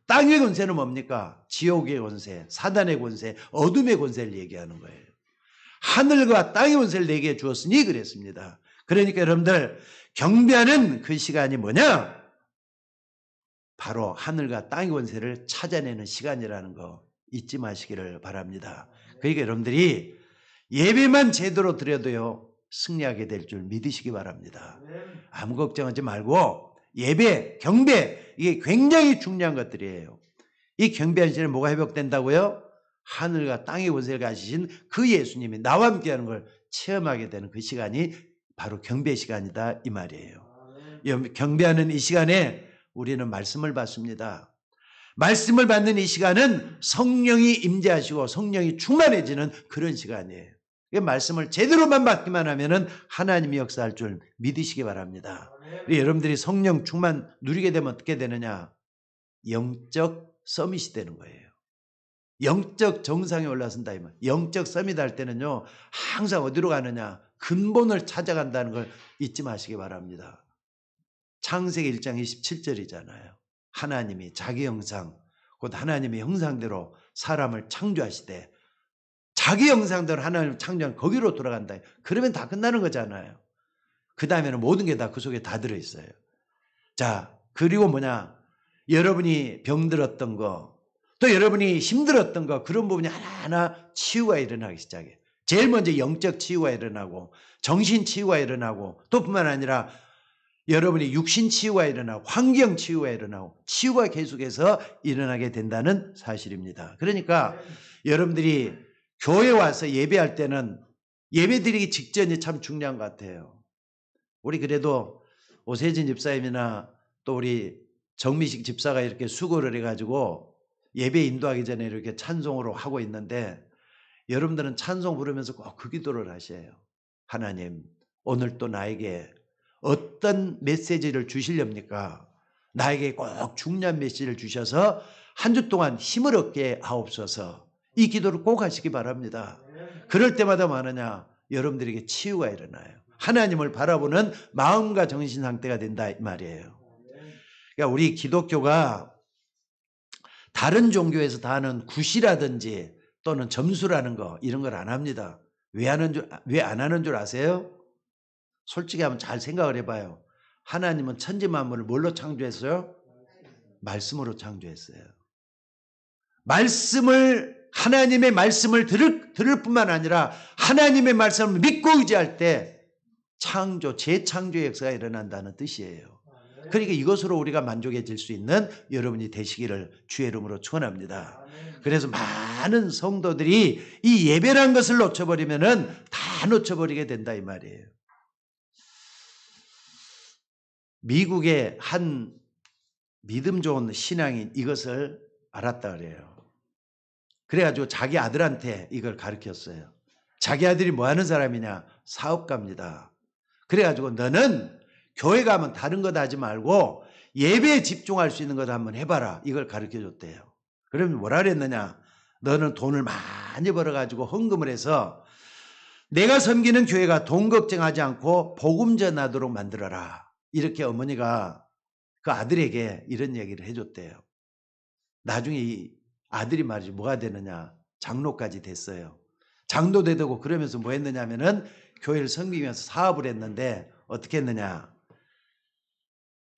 땅의 권세는 뭡니까? 지옥의 권세, 사단의 권세, 어둠의 권세를 얘기하는 거예요. 하늘과 땅의 권세를 내게 주었으니 그랬습니다. 그러니까 여러분들 경배하는 그 시간이 뭐냐? 바로 하늘과 땅의 권세를 찾아내는 시간이라는 거 잊지 마시기를 바랍니다. 그러니까 여러분들이 예배만 제대로 드려도요 승리하게 될 줄 믿으시기 바랍니다. 아무 걱정하지 말고 예배, 경배 이게 굉장히 중요한 것들이에요. 이 경배한 시간에 뭐가 회복된다고요? 하늘과 땅의 권세를 가지신 그 예수님이 나와 함께하는 걸 체험하게 되는 그 시간이 바로 경배 시간이다 이 말이에요. 경배하는 이 시간에 우리는 말씀을 받습니다. 말씀을 받는 이 시간은 성령이 임재하시고 성령이 충만해지는 그런 시간이에요. 말씀을 제대로만 받기만 하면은 하나님이 역사할 줄 믿으시기 바랍니다. 여러분들이 성령 충만 누리게 되면 어떻게 되느냐? 영적 서밋이 되는 거예요. 영적 정상에 올라선다. 영적 서밋 할 때는요 항상 어디로 가느냐? 근본을 찾아간다는 걸 잊지 마시기 바랍니다. 창세기 1장 27절이잖아요. 하나님이 자기 형상 곧 하나님의 형상대로 사람을 창조하시되 자기 형상대로 하나님을 창조한 거기로 돌아간다. 그러면 다 끝나는 거잖아요. 그 다음에는 모든 게 다 그 속에 다 들어있어요. 자, 그리고 뭐냐? 여러분이 병들었던 거, 또 여러분이 힘들었던 거, 그런 부분이 하나하나 치유가 일어나기 시작해요. 제일 먼저 영적 치유가 일어나고, 정신 치유가 일어나고, 또 뿐만 아니라 여러분이 육신 치유가 일어나고, 환경 치유가 일어나고, 치유가 계속해서 일어나게 된다는 사실입니다. 그러니까 여러분들이 교회 와서 예배할 때는 예배 드리기 직전이 참 중요한 것 같아요. 우리 그래도 오세진 집사님이나 또 우리 정미식 집사가 이렇게 수고를 해가지고 예배 인도하기 전에 이렇게 찬송으로 하고 있는데 여러분들은 찬송 부르면서 꼭 그 기도를 하셔요. 하나님, 오늘 또 나에게 어떤 메시지를 주시렵니까? 나에게 꼭 중요한 메시지를 주셔서 한 주 동안 힘을 얻게 하옵소서. 이 기도를 꼭 하시기 바랍니다. 그럴 때마다 뭐하느냐? 여러분들에게 치유가 일어나요. 하나님을 바라보는 마음과 정신 상태가 된다 이 말이에요. 그러니까 우리 기독교가 다른 종교에서 다 하는 굿이라든지 또는 점수라는 거 이런 걸 안 합니다. 왜 안 하는 줄 아세요? 솔직히 한번 잘 생각을 해봐요. 하나님은 천지 만물을 뭘로 창조했어요? 말씀으로 창조했어요. 하나님의 말씀을 들을 뿐만 아니라 하나님의 말씀을 믿고 의지할 때 재창조의 역사가 일어난다는 뜻이에요. 그러니까 이것으로 우리가 만족해질 수 있는 여러분이 되시기를 주의 이름으로 축원합니다. 그래서 많은 성도들이 이 예배란 것을 놓쳐버리면은 다 놓쳐버리게 된다 이 말이에요. 미국의 한 믿음 좋은 신앙인 이것을 알았다 그래요. 그래가지고 자기 아들한테 이걸 가르쳤어요. 자기 아들이 뭐 하는 사람이냐? 사업가입니다. 그래가지고 너는 교회 가면 다른 거 하지 말고 예배에 집중할 수 있는 것 한번 해봐라. 이걸 가르쳐줬대요. 그러면 뭐라 그랬느냐? 너는 돈을 많이 벌어가지고 헌금을 해서 내가 섬기는 교회가 돈 걱정하지 않고 복음 전하도록 만들어라. 이렇게 어머니가 그 아들에게 이런 얘기를 해줬대요. 나중에 이 아들이 말이지 뭐가 되느냐? 장로까지 됐어요. 장로도 되고 그러면서 뭐 했느냐 하면은 교회를 섬기면서 사업을 했는데 어떻게 했느냐?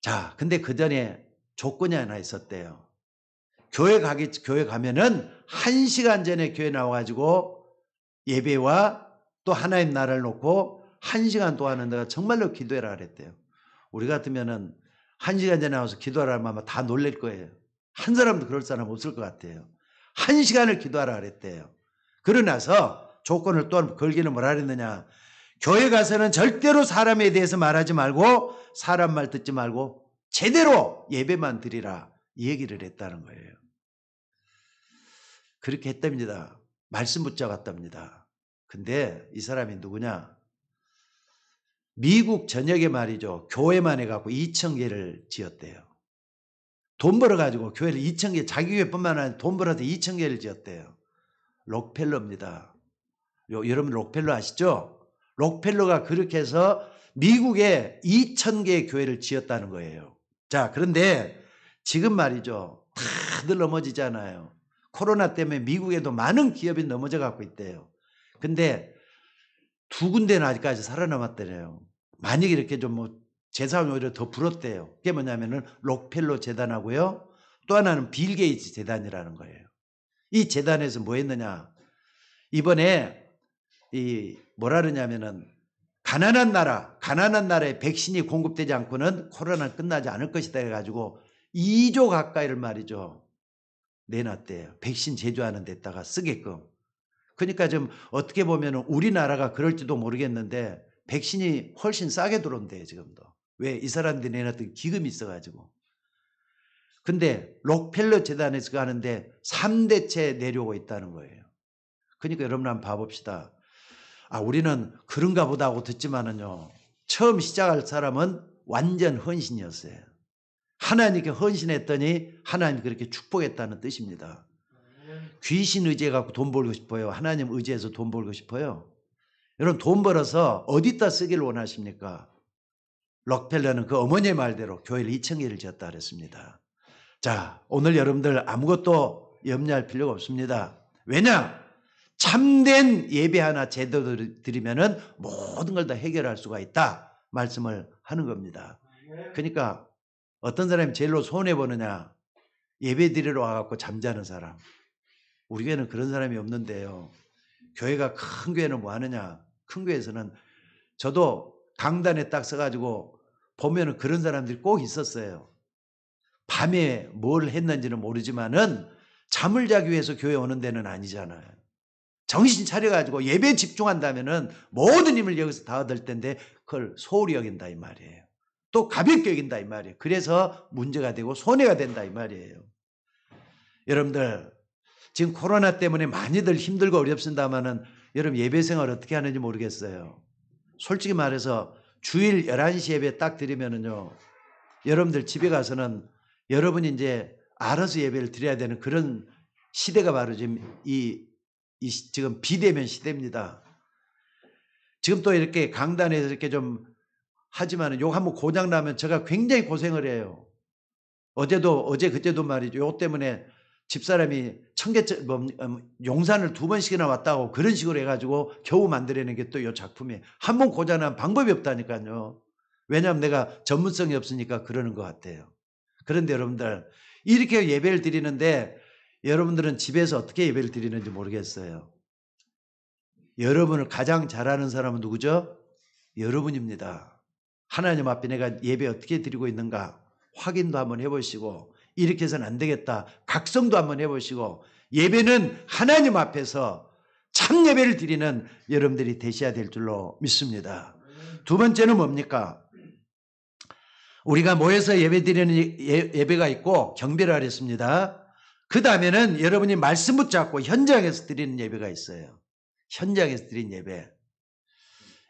자, 근데 그 전에 조건이 하나 있었대요. 교회 가면은 1시간 전에 교회 나와가지고 예배와 또 하나님 나라를 놓고 1시간 동안은 내가 정말로 기도해라 그랬대요. 우리 같으면은 1시간 전에 나와서 기도하라면 아마 다 놀랄 거예요. 한 사람도 그럴 사람 없을 것 같아요. 1시간을 기도하라 그랬대요. 그러고 나서 조건을 또 걸기는 뭐라 그랬느냐? 교회 가서는 절대로 사람에 대해서 말하지 말고 사람 말 듣지 말고 제대로 예배만 드리라 이 얘기를 했다는 거예요. 그렇게 했답니다. 말씀 붙잡았답니다. 근데 이 사람이 누구냐? 미국 전역에 말이죠. 교회만 해갖고 2,000개를 지었대요. 돈 벌어가지고 교회를 2,000개, 자기 교회뿐만 아니라 돈 벌어서 2,000개를 지었대요. 록펠러입니다. 여러분 록펠러 아시죠? 록펠러가 그렇게 해서 미국에 2,000개의 교회를 지었다는 거예요. 자, 그런데 지금 말이죠. 다들 넘어지잖아요. 코로나 때문에 미국에도 많은 기업이 넘어져 갖고 있대요. 근데 2군데는 아직까지 살아남았대요. 만약에 이렇게 좀 뭐 재산이 오히려 더 불었대요. 그게 뭐냐면은 록펠러 재단하고요. 또 하나는 빌 게이츠 재단이라는 거예요. 이 재단에서 뭐 했느냐? 이번에 뭐라 그러냐면은 가난한 나라에 백신이 공급되지 않고는 코로나는 끝나지 않을 것이다 해가지고 2조 가까이를 말이죠. 내놨대요. 백신 제조하는 데다가 쓰게끔. 그러니까 좀 어떻게 보면 우리나라가 그럴지도 모르겠는데 백신이 훨씬 싸게 들어온대요. 지금도. 왜? 이 사람들이 내놨던 기금이 있어가지고. 근데 록펠러 재단에서 하는데 3대째 내려오고 있다는 거예요. 그러니까 여러분 한번 봐봅시다. 우리는 그런가 보다 하고 듣지만은요. 처음 시작할 사람은 완전 헌신이었어요. 하나님께 헌신했더니 하나님 그렇게 축복했다는 뜻입니다. 귀신 의지해갖고 돈 벌고 싶어요? 하나님 의지해서 돈 벌고 싶어요? 여러분 돈 벌어서 어디다 쓰기를 원하십니까? 록펠러는 그 어머니의 말대로 교회를 2,000개를 지었다 그랬습니다. 자, 오늘 여러분들 아무것도 염려할 필요가 없습니다. 왜냐? 참된 예배 하나 제대로 드리면은 모든 걸 다 해결할 수가 있다 말씀을 하는 겁니다. 그러니까 어떤 사람이 제일로 손해보느냐? 예배 드리러 와갖고 잠자는 사람. 우리 교회는 그런 사람이 없는데요. 교회가 큰 교회는 뭐 하느냐? 큰 교회에서는 저도 강단에 딱 서가지고 보면은 그런 사람들이 꼭 있었어요. 밤에 뭘 했는지는 모르지만은 잠을 자기 위해서 교회 오는 데는 아니잖아요. 정신 차려가지고 예배에 집중한다면은 모든 힘을 여기서 다 얻을 텐데 그걸 소홀히 여긴다 이 말이에요. 또 가볍게 여긴다 이 말이에요. 그래서 문제가 되고 손해가 된다 이 말이에요. 여러분들 지금 코로나 때문에 많이들 힘들고 어렵습니다마는 여러분 예배 생활 어떻게 하는지 모르겠어요. 솔직히 말해서 주일 11시 예배 딱 드리면은요, 여러분들 집에 가서는 여러분이 이제 알아서 예배를 드려야 되는 그런 시대가 바로 지금 지금 비대면 시대입니다. 지금 또 이렇게 강단에서 이렇게 좀 하지만은 욕 한번 고장 나면 제가 굉장히 고생을 해요. 어제 그때도 말이죠. 요 때문에 집사람이 용산을 2번씩이나 왔다고 그런 식으로 해가지고 겨우 만들어낸 게 또 이 작품이에요. 한 번 고장나면 방법이 없다니까요. 왜냐하면 내가 전문성이 없으니까 그러는 것 같아요. 그런데 여러분들 이렇게 예배를 드리는데 여러분들은 집에서 어떻게 예배를 드리는지 모르겠어요. 여러분을 가장 잘하는 사람은 누구죠? 여러분입니다. 하나님 앞에 내가 예배 어떻게 드리고 있는가 확인도 한번 해보시고, 이렇게 해서는 안 되겠다 각성도 한번 해보시고, 예배는 하나님 앞에서 참 예배를 드리는 여러분들이 되셔야 될 줄로 믿습니다. 두 번째는 뭡니까? 우리가 모여서 예배 드리는 예배가 있고 경배를 하랬습니다. 그 다음에는 여러분이 말씀 붙잡고 현장에서 드리는 예배가 있어요. 현장에서 드리는 예배.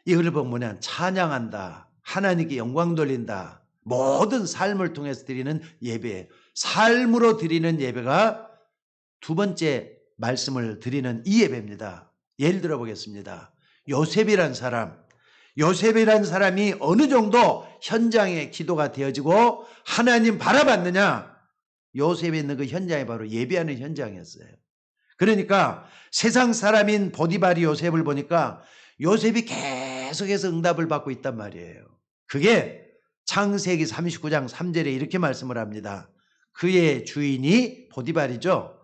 이걸 보면 뭐냐, 찬양한다, 하나님께 영광 돌린다, 모든 삶을 통해서 드리는 예배, 삶으로 드리는 예배가 두 번째 말씀을 드리는 이 예배입니다. 예를 들어 보겠습니다. 요셉이란 사람이 어느 정도 현장의 기도가 되어지고 하나님 바라봤느냐, 요셉이 있는 그 현장이 바로 예배하는 현장이었어요. 그러니까 세상 사람인 보디발이 요셉을 보니까 요셉이 계속해서 응답을 받고 있단 말이에요. 그게 창세기 39장 3절에 이렇게 말씀을 합니다. 그의 주인이 보디발이죠.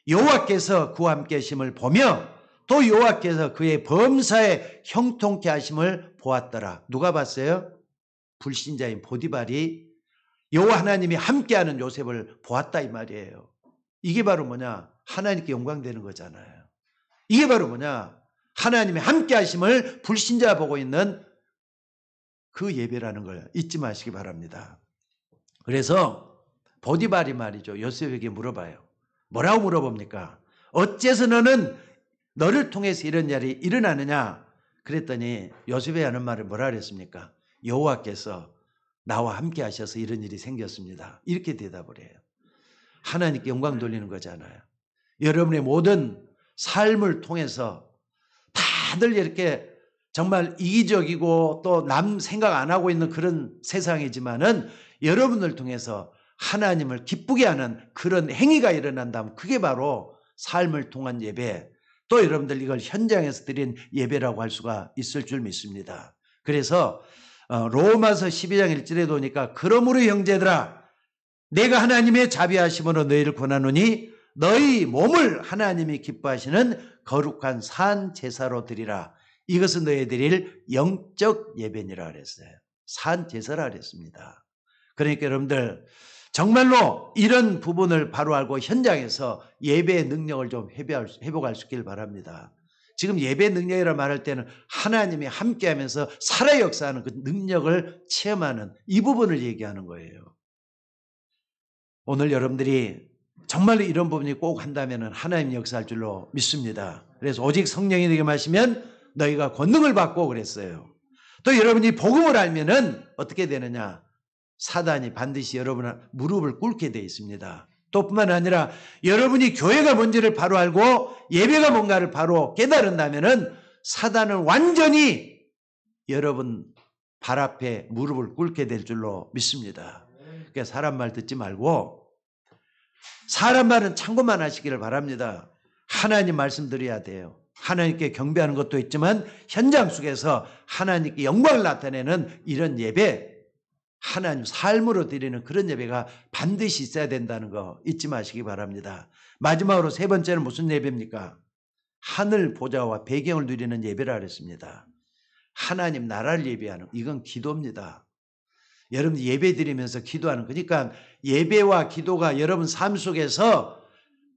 여호와께서 그와 함께 하심을 보며 또 여호와께서 그의 범사에 형통케 하심을 보았더라. 누가 봤어요? 불신자인 보디발이 여호와 하나님이 함께하는 요셉을 보았다 이 말이에요. 이게 바로 뭐냐? 하나님께 영광되는 거잖아요. 이게 바로 뭐냐? 하나님이 함께하심을 불신자가 보고 있는 그 예배라는 걸 잊지 마시기 바랍니다. 그래서 보디발이 말이죠, 요셉에게 물어봐요. 뭐라고 물어봅니까? 어째서 너를 통해서 이런 일이 일어나느냐? 그랬더니 요셉이 하는 말을 뭐라 그랬습니까? 여호와께서 나와 함께 하셔서 이런 일이 생겼습니다. 이렇게 대답을 해요. 하나님께 영광 돌리는 거잖아요. 여러분의 모든 삶을 통해서 다들 이렇게 정말 이기적이고 또 남 생각 안 하고 있는 그런 세상이지만은 여러분을 통해서 하나님을 기쁘게 하는 그런 행위가 일어난다면 그게 바로 삶을 통한 예배, 또 여러분들 이걸 현장에서 드린 예배라고 할 수가 있을 줄 믿습니다. 그래서 로마서 12장 1절에 보니까 그러므로 형제들아 내가 하나님의 자비하심으로 너희를 권하노니 너희 몸을 하나님이 기뻐하시는 거룩한 산 제사로 드리라. 이것은 너희 드릴 영적 예배니라 그랬어요. 산 제사라 그랬습니다. 그러니까 여러분들 정말로 이런 부분을 바로 알고 현장에서 예배의 능력을 좀 회복할 수 있길 바랍니다. 지금 예배 능력이라 말할 때는 하나님이 함께하면서 살아 역사하는 그 능력을 체험하는 이 부분을 얘기하는 거예요. 오늘 여러분들이 정말로 이런 부분이 꼭 한다면 하나님 역사할 줄로 믿습니다. 그래서 오직 성령이 너에게 마시면 너희가 권능을 받고 그랬어요. 또 여러분이 복음을 알면은 어떻게 되느냐? 사단이 반드시 여러분의 무릎을 꿇게 되어 있습니다. 또 뿐만 아니라 여러분이 교회가 뭔지를 바로 알고 예배가 뭔가를 바로 깨달은다면은 사단은 완전히 여러분 발 앞에 무릎을 꿇게 될 줄로 믿습니다. 그러니까 사람 말 듣지 말고 사람 말은 참고만 하시기를 바랍니다. 하나님 말씀 드려야 돼요. 하나님께 경배하는 것도 있지만 현장 속에서 하나님께 영광을 나타내는 이런 예배, 하나님 삶으로 드리는 그런 예배가 반드시 있어야 된다는 거 잊지 마시기 바랍니다. 마지막으로 세 번째는 무슨 예배입니까? 하늘 보좌와 배경을 누리는 예배라 그랬습니다. 하나님 나라를 예배하는, 이건 기도입니다. 여러분 예배 드리면서 기도하는, 그러니까 예배와 기도가 여러분 삶 속에서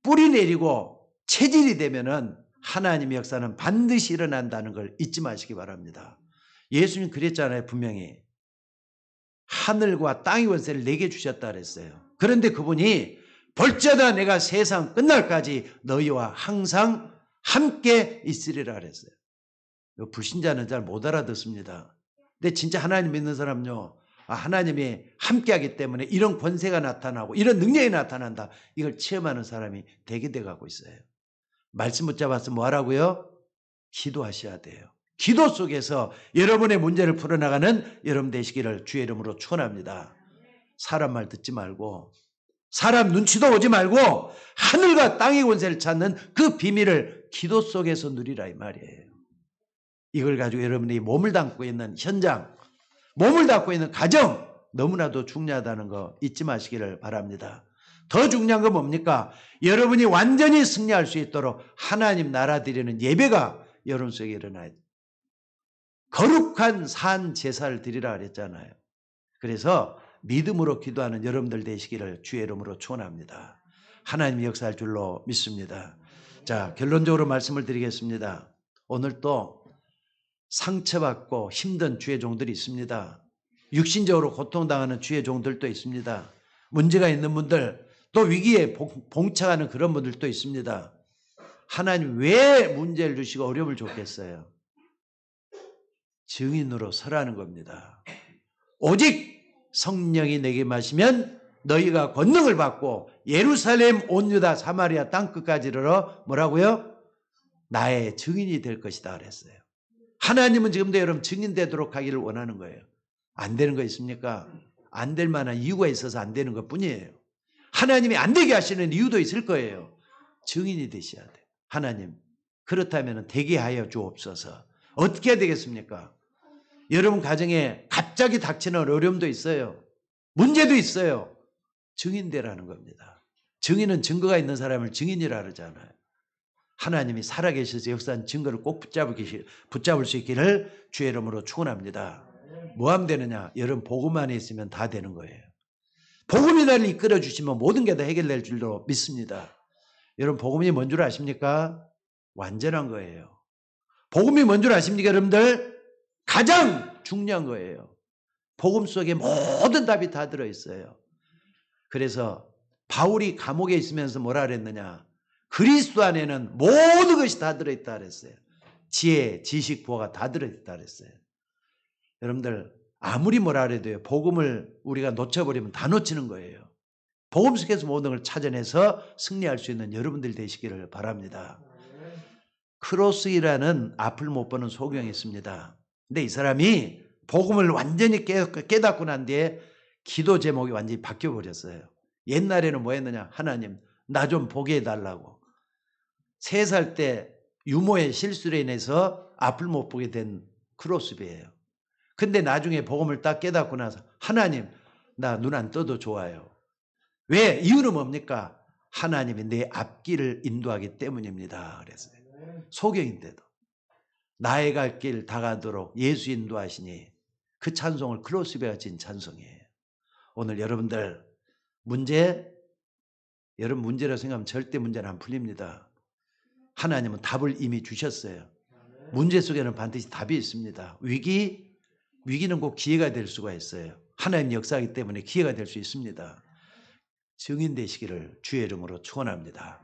뿌리 내리고 체질이 되면은 하나님의 역사는 반드시 일어난다는 걸 잊지 마시기 바랍니다. 예수님 그랬잖아요. 분명히 하늘과 땅의 권세를 내게 주셨다 그랬어요. 그런데 그분이 볼지어다 내가 세상 끝날까지 너희와 항상 함께 있으리라 그랬어요. 불신자는 잘 못 알아듣습니다. 근데 진짜 하나님 믿는 사람은요, 하나님이 함께하기 때문에 이런 권세가 나타나고 이런 능력이 나타난다, 이걸 체험하는 사람이 되게 돼가고 있어요. 말씀 붙잡아서 뭐 하라고요? 기도하셔야 돼요. 기도 속에서 여러분의 문제를 풀어나가는 여러분 되시기를 주의 이름으로 축원합니다. 사람 말 듣지 말고, 사람 눈치도 보지 말고 하늘과 땅의 권세를 찾는 그 비밀을 기도 속에서 누리라 이 말이에요. 이걸 가지고 여러분이 몸을 담고 있는 현장, 몸을 담고 있는 가정, 너무나도 중요하다는 거 잊지 마시기를 바랍니다. 더 중요한 건 뭡니까? 여러분이 완전히 승리할 수 있도록 하나님 나라 드리는 예배가 여러분 속에 일어나야 돼요. 거룩한 산 제사를 드리라 그랬잖아요. 그래서 믿음으로 기도하는 여러분들 되시기를 주의 이름으로 축원합니다. 하나님이 역사할 줄로 믿습니다. 자, 결론적으로 말씀을 드리겠습니다. 오늘 또 상처받고 힘든 주의 종들이 있습니다. 육신적으로 고통당하는 주의 종들도 있습니다. 문제가 있는 분들, 또 위기에 봉착하는 그런 분들도 있습니다. 하나님 왜 문제를 주시고 어려움을 줬겠어요? 증인으로 서라는 겁니다. 오직 성령이 내게 마시면 너희가 권능을 받고 예루살렘 온 유다 사마리아 땅끝까지 이르러 뭐라고요? 나의 증인이 될 것이다 그랬어요. 하나님은 지금도 여러분 증인 되도록 하기를 원하는 거예요. 안 되는 거 있습니까? 안 될 만한 이유가 있어서 안 되는 것 뿐이에요. 하나님이 안 되게 하시는 이유도 있을 거예요. 증인이 되셔야 돼요. 하나님, 그렇다면 되게 하여 주옵소서. 어떻게 해야 되겠습니까? 여러분 가정에 갑자기 닥치는 어려움도 있어요. 문제도 있어요. 증인되라는 겁니다. 증인은 증거가 있는 사람을 증인이라 그러잖아요. 하나님이 살아계셔서 역사한 증거를 꼭 붙잡을 수 있기를 주의 이름으로 축원합니다. 뭐 하면 되느냐? 여러분 복음 안에 있으면 다 되는 거예요. 복음이 나를 이끌어 주시면 모든 게 다 해결될 줄로 믿습니다. 여러분 복음이 뭔 줄 아십니까? 완전한 거예요. 복음이 뭔 줄 아십니까 여러분들? 가장 중요한 거예요. 복음 속에 모든 답이 다 들어있어요. 그래서 바울이 감옥에 있으면서 뭐라 그랬느냐? 그리스도 안에는 모든 것이 다 들어있다 그랬어요. 지혜, 지식, 부호가 다 들어있다 그랬어요. 여러분들 아무리 뭐라 그래도요, 복음을 우리가 놓쳐버리면 다 놓치는 거예요. 복음 속에서 모든 걸 찾아내서 승리할 수 있는 여러분들 되시기를 바랍니다. 크로스이라는 앞을 못 보는 소경이 있습니다. 근데 이 사람이 복음을 완전히 깨닫고 난 뒤에 기도 제목이 완전히 바뀌어버렸어요. 옛날에는 뭐 했느냐? 하나님 나 좀 보게 해달라고. 3살 때 유모의 실수로 인해서 앞을 못 보게 된 크로스비예요. 근데 나중에 복음을 딱 깨닫고 나서 하나님 나 눈 안 떠도 좋아요. 왜? 이유는 뭡니까? 하나님이 내 앞길을 인도하기 때문입니다. 그랬어요. 소경인데도 나의 갈 길 다가도록 예수 인도하시니 그 찬송을 크로스비가 진 찬송이에요. 오늘 여러분들 여러분 문제라고 생각하면 절대 문제는 안 풀립니다. 하나님은 답을 이미 주셨어요. 문제 속에는 반드시 답이 있습니다. 위기는 꼭 기회가 될 수가 있어요. 하나님 역사하기 때문에 기회가 될 수 있습니다. 증인 되시기를 주의 이름으로 축원합니다.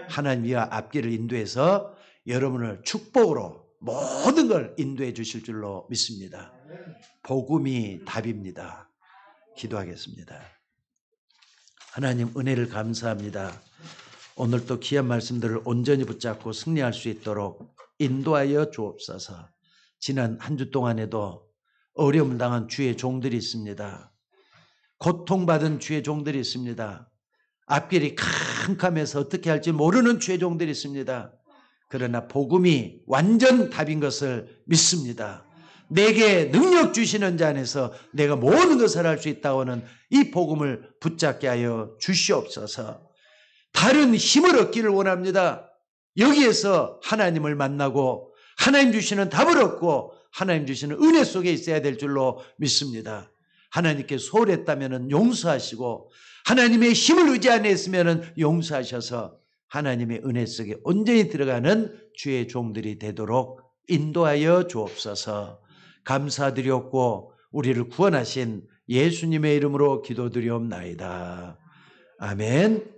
하나님이 앞길을 인도해서 여러분을 축복으로 모든 걸 인도해 주실 줄로 믿습니다. 복음이 답입니다. 기도하겠습니다. 하나님 은혜를 감사합니다. 오늘 또 귀한 말씀들을 온전히 붙잡고 승리할 수 있도록 인도하여 주옵소서. 지난 한 주 동안에도 어려움을 당한 주의 종들이 있습니다. 고통받은 주의 종들이 있습니다. 앞길이 캄캄해서 어떻게 할지 모르는 주의 종들이 있습니다. 그러나 복음이 완전 답인 것을 믿습니다. 내게 능력 주시는 자 안에서 내가 모든 것을 할 수 있다고는 이 복음을 붙잡게 하여 주시옵소서. 다른 힘을 얻기를 원합니다. 여기에서 하나님을 만나고 하나님 주시는 답을 얻고 하나님 주시는 은혜 속에 있어야 될 줄로 믿습니다. 하나님께 소홀했다면 용서하시고 하나님의 힘을 의지 안에 있으면 용서하셔서 하나님의 은혜 속에 온전히 들어가는 주의 종들이 되도록 인도하여 주옵소서. 감사드렸고 우리를 구원하신 예수님의 이름으로 기도드리옵나이다. 아멘.